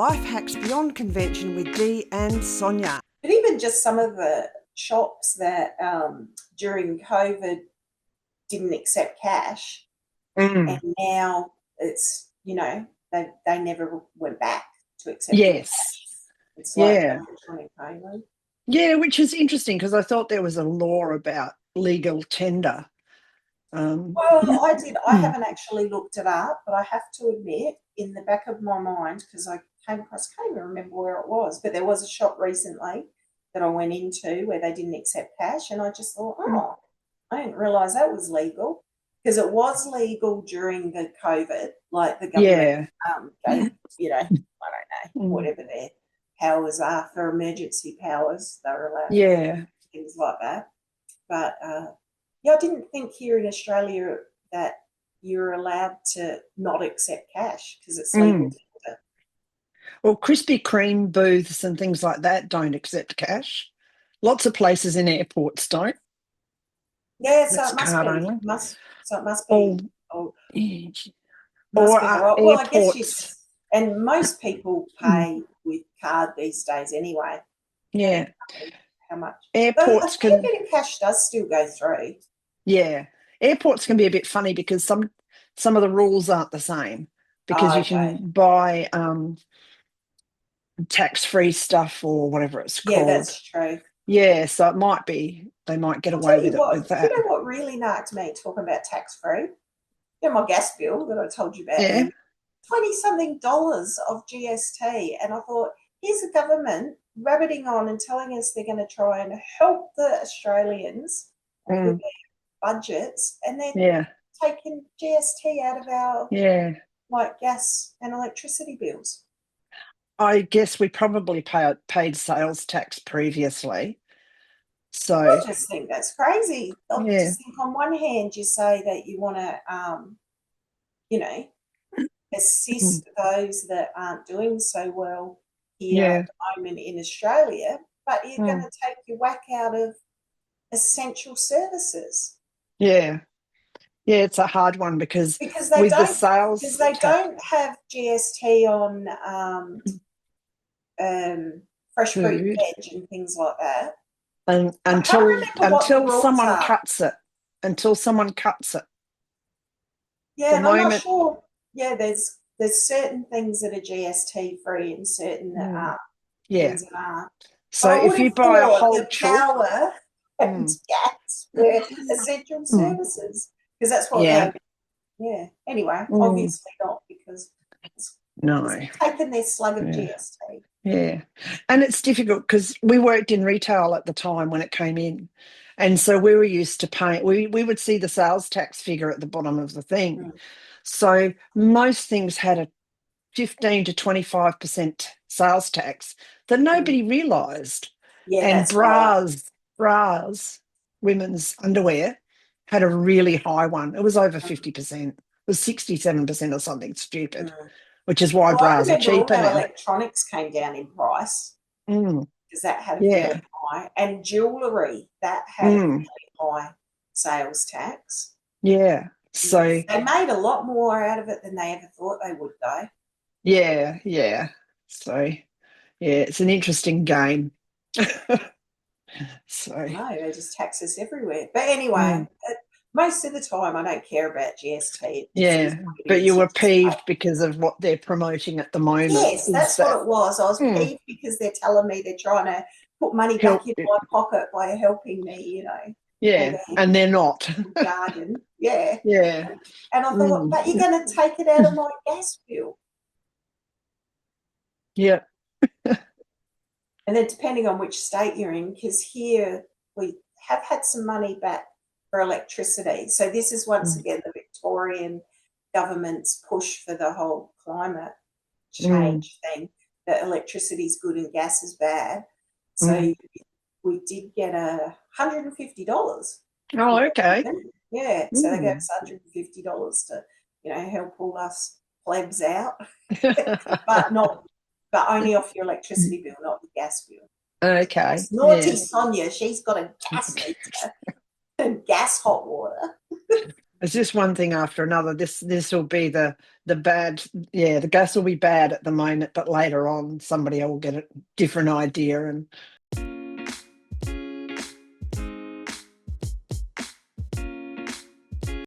Life hacks beyond convention with Dee and Sonia. But even just some of the shops that during COVID didn't accept cash, and now it's, they never went back to accepting Yes. cash. It's like Yeah. electronic payment. Yeah, which is interesting because I thought there was a law about legal tender. Well, I haven't actually looked it up, but I have to admit, in the back of my mind, because I can't even remember where it was, but there was a shop recently that I went into where they didn't accept cash, and I just thought, I didn't realise that was legal, because it was legal during the COVID, like the government gave, I don't know, whatever their powers are for emergency powers, they're allowed to do things like that. But I didn't think here in Australia that you're allowed to not accept cash because it's legal to do it. Well, Krispy Kreme booths and things like that don't accept cash. Lots of places in airports don't. Yeah, so It's it must card be. only. It must be. Or Right. Well, I guess and most people pay with card these days anyway. Yeah. How much? Airports a fair bit of cash does still go through. Yeah. Airports can be a bit funny because some of the rules aren't the same because you can buy tax-free stuff or whatever it's called. Yeah, that's true. Yeah, so it might be they might get away with it with that. You know what really knocked me talking about tax-free? My gas bill that I told you about. Yeah. $20-something of GST. And I thought, here's the government rabbiting on and telling us they're going to try and help the Australians with their budgets, and then taking GST out of our gas and electricity bills. I guess we probably paid sales tax previously. So I just think that's crazy. I just think on one hand you say that you want to, assist those that aren't doing so well here at the moment in Australia, but you're going to take your whack out of essential services. Yeah, it's a hard one because they with don't, the sales because they don't have GST on fresh fruit, veg, and things like that. And until someone cuts it. Yeah, and I'm not sure. Yeah, there's certain things that are GST free and certain that aren't. Things that aren't. So if you buy a whole power and gas were essential services, because that's what they. Anyway, obviously not, because it's taking their slug of GST. Yeah, and it's difficult because we worked in retail at the time when it came in, and so we were used to paying. We would see the sales tax figure at the bottom of the thing. So most things had a 15 to 25% sales tax that nobody realised. Yeah, and that's bras, women's underwear had a really high one. It was over 50%. It was 67% or something stupid. Which is why bras are cheaper now. Electronics came down in price because that had a very high, and jewellery that had a really high sales tax. Yeah, so they made a lot more out of it than they ever thought they would, though. Yeah. So it's an interesting game. So no, they just tax us everywhere. But anyway. Most of the time, I don't care about GST. But you were peeved because of what they're promoting at the moment. Yes, that's what it was. I was peeved because they're telling me they're trying to put money back in my pocket by helping me, Yeah, and they're not. Garden. Yeah. And I thought, but you're going to take it out of my gas bill. Yeah. And then depending on which state you're in, because here we have had some money back for electricity. So this is once again the Victorian government's push for the whole climate change thing, that electricity is good and gas is bad. So we did get $150. Oh, okay. Yeah, so they gave us $150 to, help all us plebs out, but only off your electricity bill, not the gas bill. Okay. It's naughty Sonia, she's got a gas meter. And gas hot water. It's just one thing after another. This will be the bad. Yeah, the gas will be bad at the moment, but later on somebody will get a different idea and